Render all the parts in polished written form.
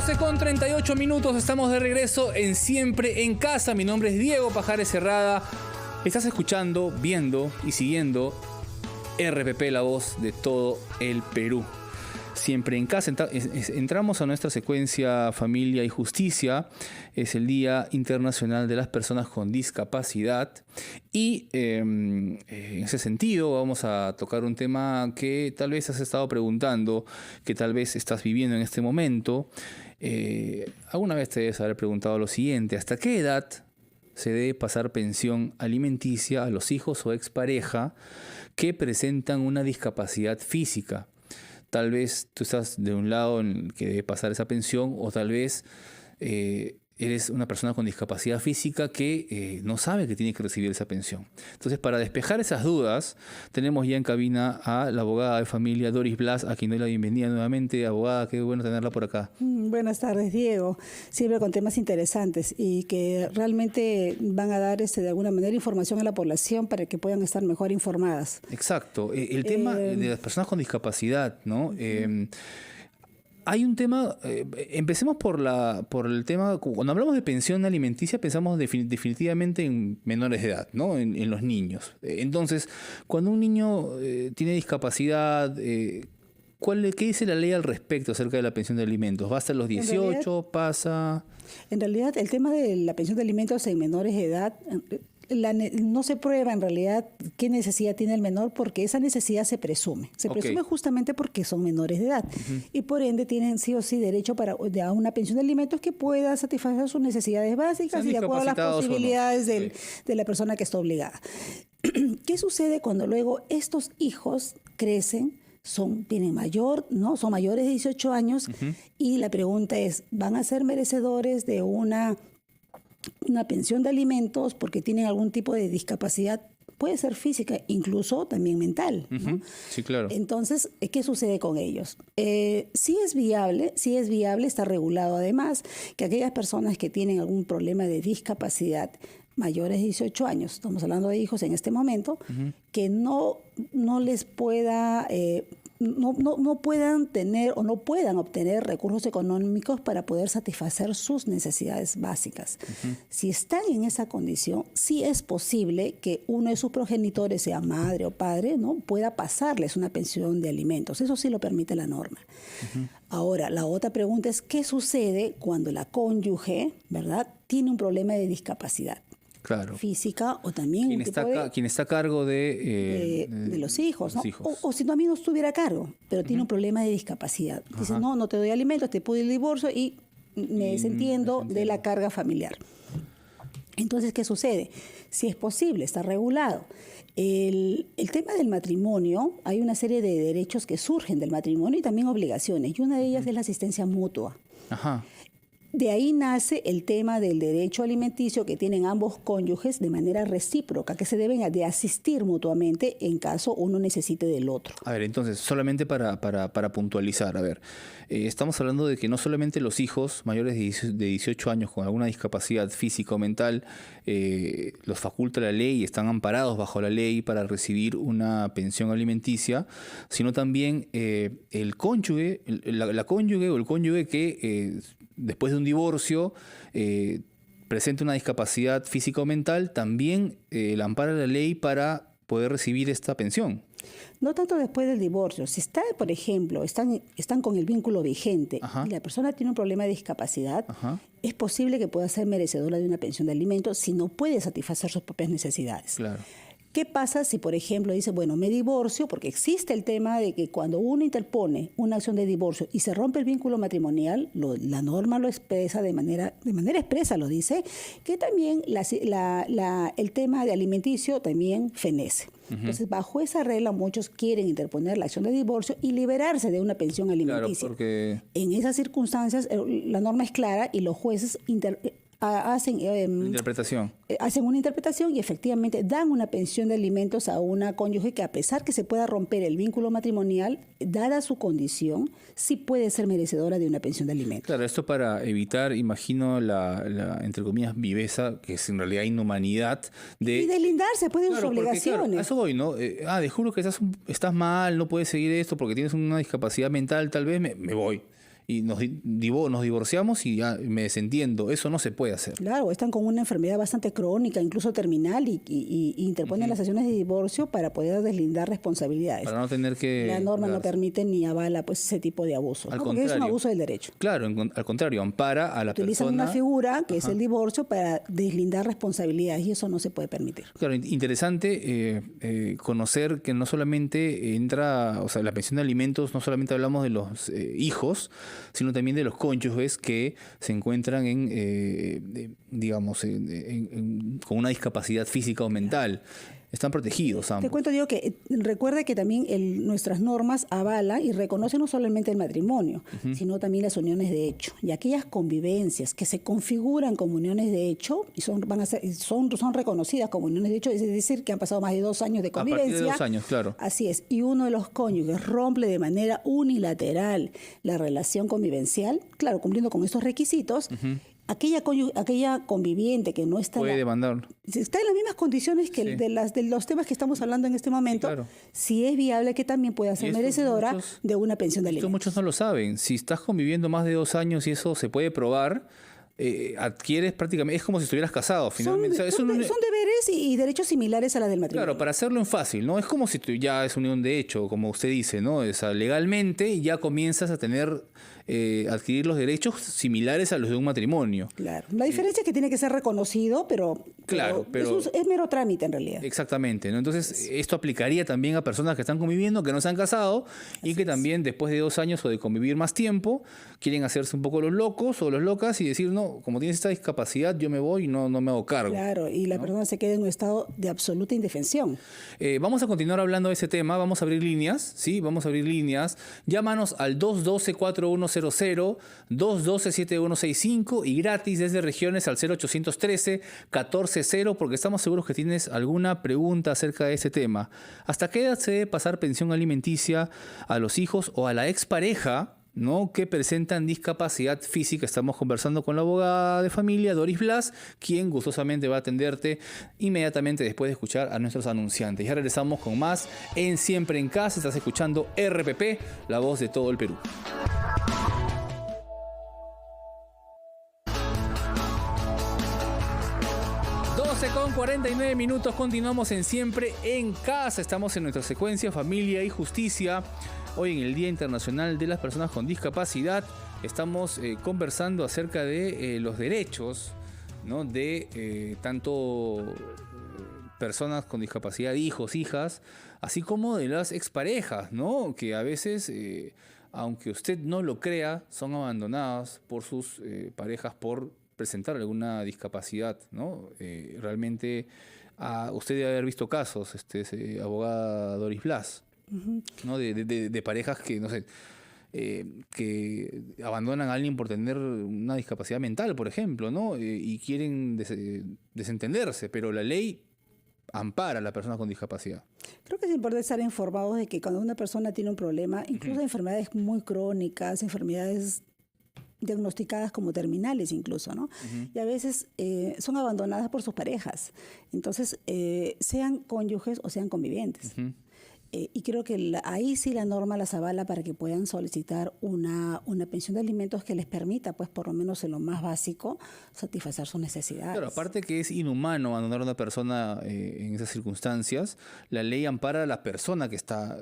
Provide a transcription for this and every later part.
12:38, estamos de regreso en Siempre en Casa. Mi nombre es Diego Pajares Herrada. Estás escuchando, viendo y siguiendo RPP, la voz de todo el Perú. Siempre en Casa. Entramos a nuestra secuencia Familia y Justicia. Es el Día Internacional de las Personas con Discapacidad. Y en ese sentido vamos a tocar un tema que tal vez has estado preguntando, que tal vez estás viviendo en este momento. Alguna vez te debes haber preguntado lo siguiente: ¿hasta qué edad se debe pasar pensión alimenticia a los hijos o expareja que presentan una discapacidad física? Tal vez tú estás de un lado en el que debe pasar esa pensión, o tal vez eres una persona con discapacidad física que no sabe que tiene que recibir esa pensión. Entonces, para despejar esas dudas, tenemos ya en cabina a la abogada de familia Doris Blas, a quien doy la bienvenida nuevamente. Abogada, qué bueno tenerla por acá. Buenas tardes, Diego. Siempre con temas interesantes y que realmente van a dar de alguna manera información a la población para que puedan estar mejor informadas. Exacto. El tema de las personas con discapacidad, ¿no? Hay un tema, empecemos por el tema. Cuando hablamos de pensión alimenticia pensamos definitivamente en menores de edad, ¿no? En los niños. Entonces, cuando un niño tiene discapacidad, ¿qué dice la ley al respecto acerca de la pensión de alimentos? ¿Va hasta los 18? ¿Pasa? En realidad, el tema de la pensión de alimentos en menores de edad no se prueba en realidad qué necesidad tiene el menor, porque esa necesidad se presume. Se presume justamente porque son menores de edad. Y por ende tienen sí o sí derecho a una pensión de alimentos que pueda satisfacer sus necesidades básicas y de acuerdo a las posibilidades de la persona que está obligada. ¿Qué sucede cuando luego estos hijos crecen? Tienen son mayores de 18 años y la pregunta es, ¿van a ser merecedores de una pensión de alimentos porque tienen algún tipo de discapacidad? Puede ser física, incluso también mental, ¿no? Sí, claro. Entonces, ¿qué sucede con ellos? Sí es viable, está regulado además que aquellas personas que tienen algún problema de discapacidad mayores de 18 años, estamos hablando de hijos en este momento, que no les pueda... No puedan tener o no puedan obtener recursos económicos para poder satisfacer sus necesidades básicas. Si están en esa condición, sí es posible que uno de sus progenitores, sea madre o padre, ¿no?, pueda pasarles una pensión de alimentos. Eso sí lo permite la norma. Ahora, la otra pregunta es, ¿qué sucede cuando la cónyuge, ¿verdad?, tiene un problema de discapacidad? Claro. Física o también quien está a cargo de los hijos, ¿no? O si también no estuviera a cargo, pero tiene un problema de discapacidad. Dice, no te doy alimentos, te pido el divorcio y me desentiendo de la carga familiar. Entonces, ¿qué sucede? Si es posible, está regulado. El tema del matrimonio, hay una serie de derechos que surgen del matrimonio y también obligaciones, y una de ellas es la asistencia mutua. De ahí nace el tema del derecho alimenticio que tienen ambos cónyuges de manera recíproca, que se deben de asistir mutuamente en caso uno necesite del otro. A ver, entonces, solamente para puntualizar, estamos hablando de que no solamente los hijos mayores de 18 años con alguna discapacidad física o mental los faculta la ley y están amparados bajo la ley para recibir una pensión alimenticia, sino también el cónyuge, la cónyuge o el cónyuge que después de un divorcio presenta una discapacidad física o mental, también la ampara la ley para poder recibir esta pensión. No tanto después del divorcio. Si está, por ejemplo, están con el vínculo vigente y la persona tiene un problema de discapacidad, es posible que pueda ser merecedora de una pensión de alimentos si no puede satisfacer sus propias necesidades. Claro. ¿Qué pasa si, por ejemplo, dice, bueno, me divorcio? Porque existe el tema de que cuando uno interpone una acción de divorcio y se rompe el vínculo matrimonial, la norma lo expresa de manera expresa, lo dice, que también el tema de alimenticio también fenece. Entonces, bajo esa regla, muchos quieren interponer la acción de divorcio y liberarse de una pensión alimenticia. Claro, porque en esas circunstancias, la norma es clara y los jueces hacen una interpretación y efectivamente dan una pensión de alimentos a una cónyuge que, a pesar que se pueda romper el vínculo matrimonial, dada su condición, sí puede ser merecedora de una pensión de alimentos. Claro, esto para evitar, imagino, la entre comillas, viveza, que es en realidad inhumanidad. Y deslindarse pues de sus obligaciones. Claro, a eso voy, ¿no? Descubro que estás mal, no puedes seguir esto porque tienes una discapacidad mental, tal vez me voy. y nos divorciamos y ya me desentiendo. Eso no se puede hacer. Claro, están con una enfermedad bastante crónica, incluso terminal, y interponen las acciones de divorcio para poder deslindar responsabilidades. Para no tener que... La norma no permite ni avala pues ese tipo de abuso, ¿no? Porque es un abuso del derecho. Claro, al contrario, ampara a la Utilizan persona... una figura que es el divorcio para deslindar responsabilidades y eso no se puede permitir. Claro, interesante conocer que no solamente entra, o sea, la pensión de alimentos, no solamente hablamos de los hijos, sino también de los cónyuges que se encuentran con una discapacidad física o mental. Están protegidos ambos. Te cuento, Diego, que recuerda que también nuestras normas avalan y reconocen no solamente el matrimonio, sino también las uniones de hecho. Y aquellas convivencias que se configuran como uniones de hecho y son reconocidas como uniones de hecho, es decir, que han pasado más de 2 años de convivencia. A partir de 2 años, claro. Así es. Y uno de los cónyuges rompe de manera unilateral la relación convivencial, claro, cumpliendo con estos requisitos. Aquella conviviente que no está... Puede demandar. Está en las mismas condiciones que de los temas que estamos hablando en este momento. Claro. Sí es viable que también pueda ser merecedora de una pensión de alimentos. Muchos no lo saben. Si estás conviviendo más de 2 años y eso se puede probar, adquieres prácticamente... Es como si estuvieras casado, finalmente. Son deberes y derechos similares a la del matrimonio. Claro, para hacerlo en fácil, ¿no? Es como si tú ya es unión de hecho, como usted dice, ¿no? O sea, legalmente ya comienzas a tener... adquirir los derechos similares a los de un matrimonio. Claro. La diferencia es que tiene que ser reconocido, pero es mero trámite en realidad. Exactamente, ¿no? Entonces, esto aplicaría también a personas que están conviviendo, que no se han casado y que también después de 2 años o de convivir más tiempo, quieren hacerse un poco los locos o los locas y decir, no, como tienes esta discapacidad, yo me voy y no me hago cargo. Claro, y la persona se queda en un estado de absoluta indefensión. Vamos a continuar hablando de ese tema, vamos a abrir líneas, ¿sí? Vamos a abrir líneas. Llámanos al 212-4100, 212-7165 y gratis desde regiones al 0813-140, porque estamos seguros que tienes alguna pregunta acerca de ese tema. ¿Hasta qué edad se debe pasar pensión alimenticia a los hijos o a la expareja, ¿no?, que presentan discapacidad física? Estamos conversando con la abogada de familia, Doris Blas, quien gustosamente va a atenderte inmediatamente después de escuchar a nuestros anunciantes. Ya regresamos con más en Siempre en Casa. Estás escuchando RPP, la voz de todo el Perú. 12:49 minutos, continuamos en Siempre en Casa. Estamos en nuestra secuencia Familia y Justicia. Hoy en el Día Internacional de las Personas con Discapacidad estamos conversando acerca de los derechos, ¿no?, de tanto personas con discapacidad, hijos, hijas, así como de las exparejas, ¿no?, que a veces, aunque usted no lo crea, son abandonadas por sus parejas por presentar alguna discapacidad, ¿no? Realmente usted debe haber visto casos, abogada Doris Blas, ¿no?, de parejas que, no sé, que abandonan a alguien por tener una discapacidad mental, por ejemplo, ¿no? Y quieren desentenderse, pero la ley ampara a la persona con discapacidad. Creo que es importante estar informados de que cuando una persona tiene un problema, incluso enfermedades muy crónicas, enfermedades diagnosticadas como terminales incluso, ¿no? Y a veces son abandonadas por sus parejas. Entonces, sean cónyuges o sean convivientes. Y creo que ahí sí la norma las avala para que puedan solicitar una pensión de alimentos que les permita, pues por lo menos en lo más básico, satisfacer sus necesidades. Claro, aparte que es inhumano abandonar a una persona en esas circunstancias, la ley ampara a la persona que está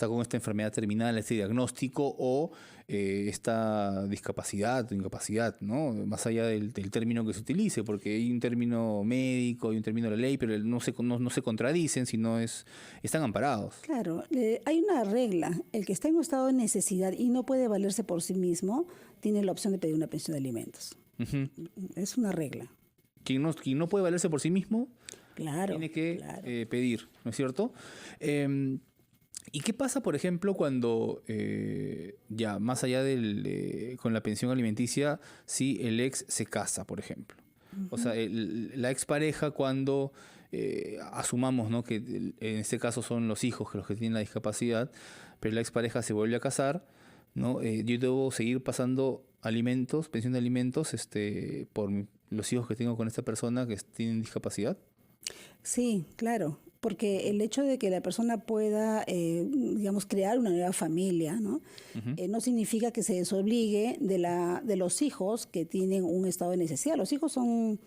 con esta enfermedad terminal, este diagnóstico o esta discapacidad o incapacidad, ¿no? Más allá del término que se utilice, porque hay un término médico y un término de la ley, pero no se contradicen, sino están amparados. Claro, hay una regla. El que está en un estado de necesidad y no puede valerse por sí mismo, tiene la opción de pedir una pensión de alimentos. Es una regla. Quien no puede valerse por sí mismo, tiene que pedir, ¿no es cierto? ¿Y qué pasa, por ejemplo, cuando ya más allá con la pensión alimenticia, si el ex se casa, por ejemplo? O sea, la expareja cuando... asumamos, ¿no?, que en este caso son los hijos los que tienen la discapacidad, pero la expareja se vuelve a casar, ¿no? Yo debo seguir pasando alimentos, pensión de alimentos, por los hijos que tengo con esta persona que tienen discapacidad. Sí, claro. Porque el hecho de que la persona pueda, digamos, crear una nueva familia, ¿no? No significa que se desobligue de los hijos que tienen un estado de necesidad. Los hijos son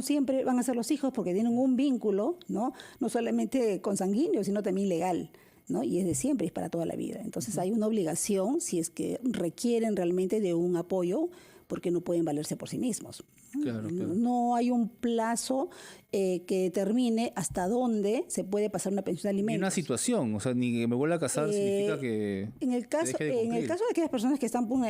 siempre, van a ser los hijos porque tienen un vínculo, ¿no? No solamente consanguíneo, sino también legal, ¿no? Y es de siempre, es para toda la vida. Entonces hay una obligación, si es que requieren realmente de un apoyo, porque no pueden valerse por sí mismos. Claro, claro. No hay un plazo que determine hasta dónde se puede pasar una pensión de alimentos. Ni una situación, o sea, ni que me vuelva a casar significa que en el caso de aquellas personas que están con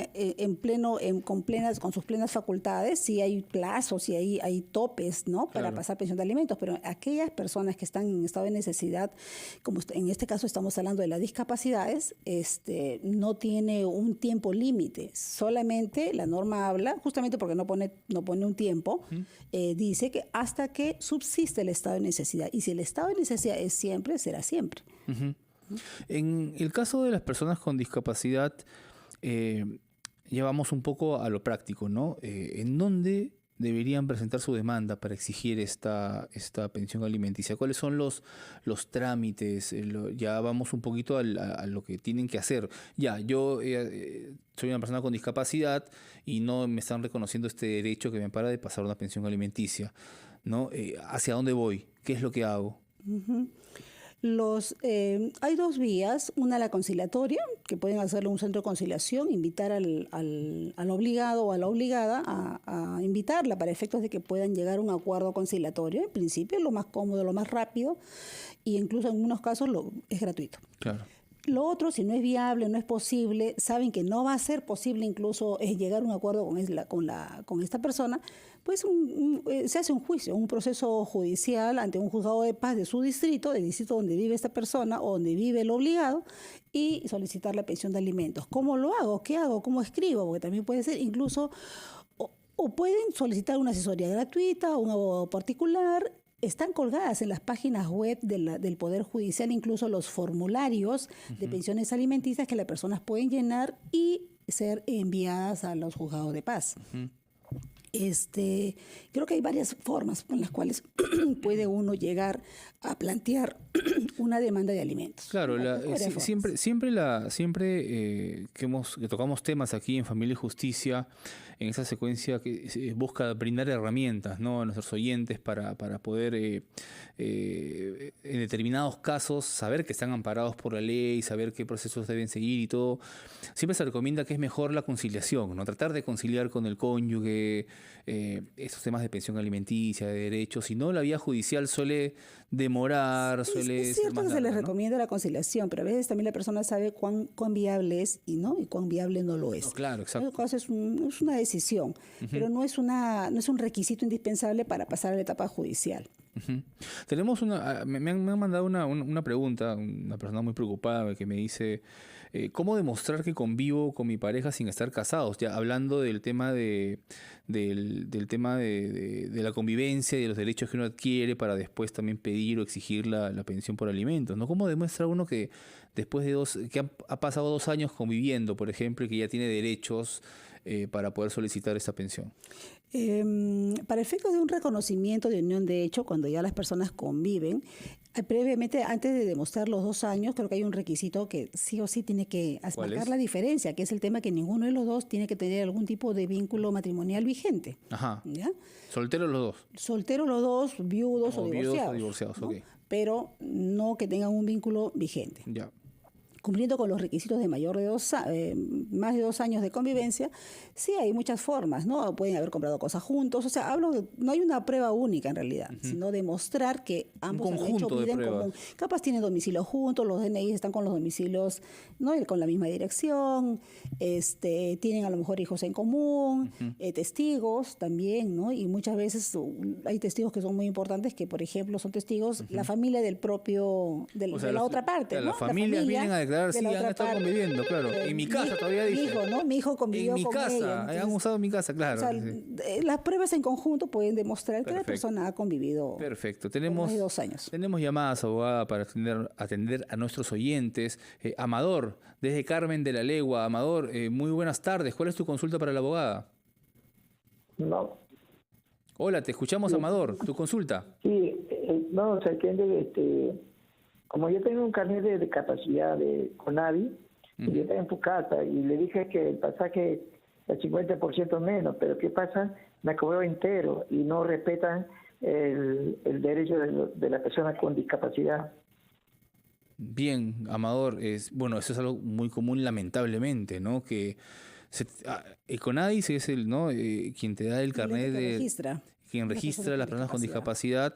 sus plenas facultades, sí hay plazos, sí hay topes, ¿no? Para pasar pensión de alimentos, pero aquellas personas que están en estado de necesidad, como en este caso estamos hablando de las discapacidades, no tiene un tiempo límite, solamente la norma habla, justamente porque no pone un tiempo, dice que hasta que subsiste el estado de necesidad. Y si el estado de necesidad es siempre, será siempre. En el caso de las personas con discapacidad, ya vamos un poco a lo práctico, ¿no? ¿En dónde deberían presentar su demanda para exigir esta pensión alimenticia? ¿Cuáles son los trámites? Ya vamos un poquito a lo que tienen que hacer. Ya, yo soy una persona con discapacidad y no me están reconociendo este derecho que me ampara de pasar una pensión alimenticia, ¿no? ¿Hacia dónde voy? ¿Qué es lo que hago? Hay dos vías, una la conciliatoria, que pueden hacerlo en un centro de conciliación, invitar al obligado o a la obligada a invitarla para efectos de que puedan llegar a un acuerdo conciliatorio. En principio es lo más cómodo, lo más rápido, y incluso en algunos casos es gratuito. Claro. Lo otro, si no es viable, no es posible, saben que no va a ser posible incluso llegar a un acuerdo con esta persona, pues se hace un juicio, un proceso judicial ante un juzgado de paz de su distrito, del distrito donde vive esta persona o donde vive el obligado, y solicitar la pensión de alimentos. ¿Cómo lo hago? ¿Qué hago? ¿Cómo escribo? Porque también puede ser incluso, o pueden solicitar una asesoría gratuita o un abogado particular. Están colgadas en las páginas web del Poder Judicial incluso los formularios de pensiones alimenticias que las personas pueden llenar y ser enviadas a los juzgados de paz. Creo que hay varias formas con las cuales puede uno llegar a plantear una demanda de alimentos. Claro, siempre que tocamos temas aquí en Familia y Justicia, en esa secuencia que se busca brindar herramientas, ¿no?, a nuestros oyentes para poder, en determinados casos, saber que están amparados por la ley, saber qué procesos deben seguir y todo. Siempre se recomienda que es mejor la conciliación, ¿no? Tratar de conciliar con el cónyuge estos temas de pensión alimenticia, de derechos. Si no, la vía judicial suele demorar, es cierto ser más que se les larga, ¿no? recomienda la conciliación, pero a veces también la persona sabe cuán viable es y cuán viable no lo es. No, claro, exacto. Es una decisión, pero no es un requisito indispensable para pasar a la etapa judicial. Tenemos me han mandado una pregunta, una persona muy preocupada que me dice, ¿cómo demostrar que convivo con mi pareja sin estar casados? Ya hablando del tema del tema de la convivencia y de los derechos que uno adquiere para después también pedir o exigir la pensión por alimentos, ¿no? ¿Cómo demuestra uno que después de que ha pasado 2 años conviviendo, por ejemplo, y que ya tiene derechos para poder solicitar esta pensión? Para efectos de un reconocimiento de unión de hecho, cuando ya las personas conviven, previamente, antes de demostrar los 2 años, creo que hay un requisito que sí o sí tiene que marcar la diferencia, que es el tema que ninguno de los dos tiene que tener algún tipo de vínculo matrimonial vigente. Ajá. ¿Ya? ¿Solteros los dos? Solteros los dos, viudos o divorciados. Viudos o divorciados, ¿no? Ok. Pero no que tengan un vínculo vigente. Ya. Cumpliendo con los requisitos de más de 2 años de convivencia, sí hay muchas formas, ¿no? Pueden haber comprado cosas juntos, o sea, no hay una prueba única en realidad, sino demostrar que ambos han hecho vida en común. Capaz tienen domicilio juntos, los DNI están con los domicilios, ¿no?, con la misma dirección, tienen a lo mejor hijos en común, testigos también, ¿no? Y muchas veces hay testigos que son muy importantes, que por ejemplo son testigos la familia del propio, de la otra parte, ¿no? Las familias vienen a declarar, sí, han estado conviviendo, claro. En mi casa todavía dice. Mi hijo convivió con ella. En mi casa, han usado mi casa, claro. O sea, sí. Las pruebas en conjunto pueden demostrar que la persona ha convivido. Perfecto. Más de 2 años. Tenemos llamadas, abogada, para atender a nuestros oyentes. Amador, desde Carmen de la Legua. Amador, muy buenas tardes. ¿Cuál es tu consulta para la abogada? No. Hola, te escuchamos, Amador. Tu consulta. Sí, no, o sea, que como yo tengo un carnet de capacidad de CONAVI, y yo estaba en tu casa y le dije que el pasaje es 50% menos, pero ¿qué pasa? Me cobró entero y no respetan el derecho de la persona con discapacidad. Bien, Amador, bueno, eso es algo muy común, lamentablemente, ¿no? Que el CONADIS es el, ¿no? Quien te da el carnet quien registra a las personas con discapacidad,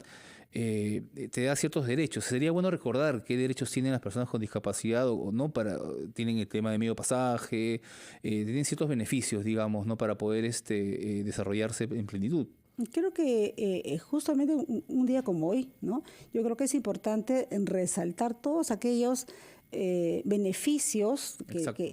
te da ciertos derechos. Sería bueno recordar qué derechos tienen las personas con discapacidad o no, tienen el tema de medio pasaje, tienen ciertos beneficios, digamos, ¿no? Para poder desarrollarse en plenitud. Creo que justamente un día como hoy, ¿no? Yo creo que es importante resaltar todos aquellos beneficios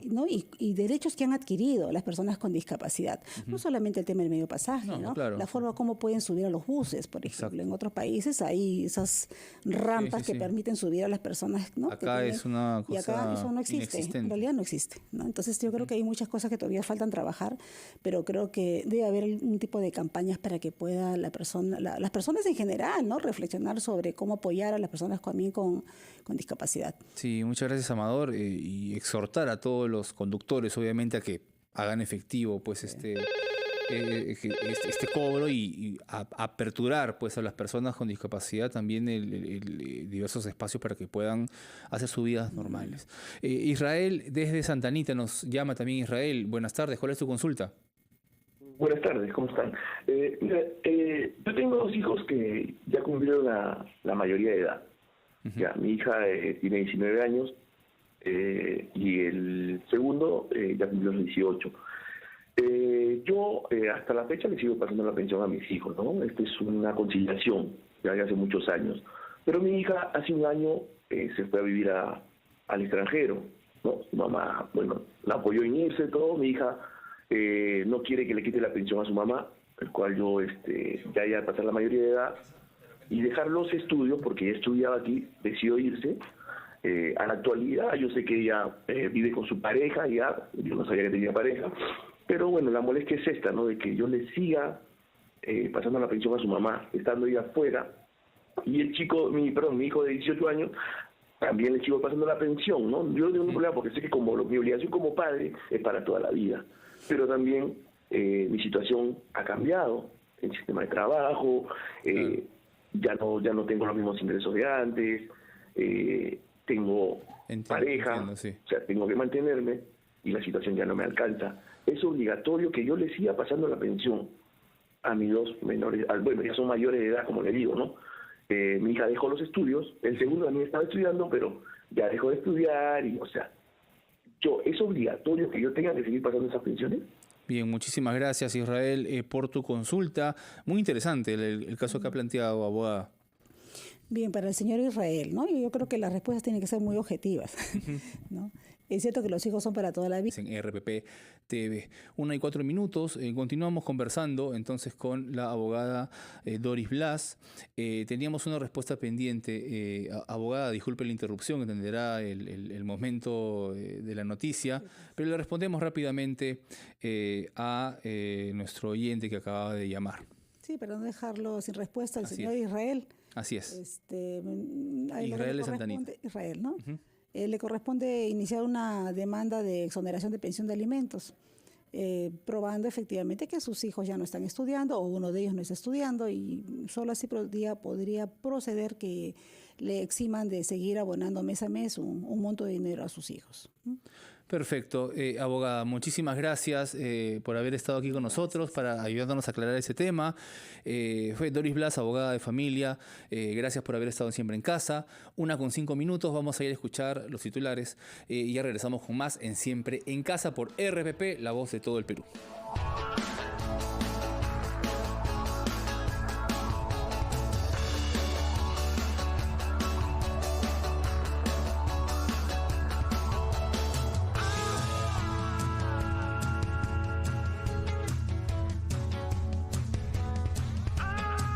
¿no? y derechos que han adquirido las personas con discapacidad. No solamente el tema del medio pasaje, ¿no? Claro. La forma como pueden subir a los buses, por ejemplo. En otros países hay esas rampas que permiten subir a las personas, ¿no? Acá es una cosa y acá eso no existe, en realidad no existe, ¿no? Entonces yo creo que hay muchas cosas que todavía faltan trabajar, pero creo que debe haber un tipo de campañas para que pueda las personas en general, ¿no? Reflexionar sobre cómo apoyar a las personas también con discapacidad. Sí, muchas gracias, Amador, y exhortar a todos los conductores, obviamente, a que hagan efectivo pues este cobro y aperturar pues a las personas con discapacidad también diversos espacios para que puedan hacer sus vidas normales. Israel, desde Santa Anita, nos llama también Israel. Buenas tardes, ¿cuál es tu consulta? Buenas tardes, ¿cómo están? Mira, yo tengo 2 hijos que ya cumplieron la mayoría de edad. Ya, mi hija tiene 19 años y el segundo ya cumplió los 18. Yo hasta la fecha le sigo pasando la pensión a mis hijos, ¿no? Esta es una conciliación ya de hace muchos años. Pero mi hija hace un año se fue a vivir al extranjero, ¿no? Su mamá, bueno, la apoyó en irse, todo. Mi hija no quiere que le quite la pensión a su mamá, el cual yo ya al pasar la mayoría de edad y dejar los estudios, porque ella estudiaba aquí, decidió irse. A la actualidad yo sé que ella vive con su pareja, ya, yo no sabía que tenía pareja, pero bueno, la molestia es esta, ¿no? De que yo le siga pasando la pensión a su mamá, estando ella afuera, y el chico, mi hijo de 18 años, también le sigo pasando la pensión, ¿no? Yo no tengo un problema porque sé que mi obligación como padre es para toda la vida, pero también mi situación ha cambiado, el sistema de trabajo, ya no tengo los mismos ingresos de antes, tengo pareja, o sea, tengo que mantenerme y la situación ya no me alcanza. Es obligatorio que yo le siga pasando la pensión a mis 2 menores, bueno, ya son mayores de edad, como le digo, ¿no? Mi hija dejó los estudios, el segundo también estaba estudiando, pero ya dejó de estudiar y, o sea, ¿es obligatorio que yo tenga que seguir pasando esas pensiones? Bien, muchísimas gracias, Israel, por tu consulta. Muy interesante el caso que ha planteado, abogada. Bien, para el señor Israel, ¿no? Yo creo que las respuestas tienen que ser muy objetivas, ¿no? Es cierto que los hijos son para toda la vida. En RPP TV. 1:04. Continuamos conversando entonces con la abogada Doris Blas. Teníamos una respuesta pendiente. Abogada, disculpe la interrupción, entenderá el momento de la noticia, pero le respondemos rápidamente a nuestro oyente que acababa de llamar. Sí, para no dejarlo sin respuesta, el señor Israel. Así es. Israel de Santa Anita. Israel, ¿no? Le corresponde iniciar una demanda de exoneración de pensión de alimentos, probando efectivamente que sus hijos ya no están estudiando o uno de ellos no está estudiando y solo así podría proceder que le eximan de seguir abonando mes a mes un monto de dinero a sus hijos. Perfecto. Abogada, muchísimas gracias por haber estado aquí con nosotros para ayudarnos a aclarar ese tema. Fue Doris Blas, abogada de familia. Gracias por haber estado siempre en casa. 1:05. Vamos a ir a escuchar los titulares y ya regresamos con más en Siempre en Casa por RPP, la voz de todo el Perú.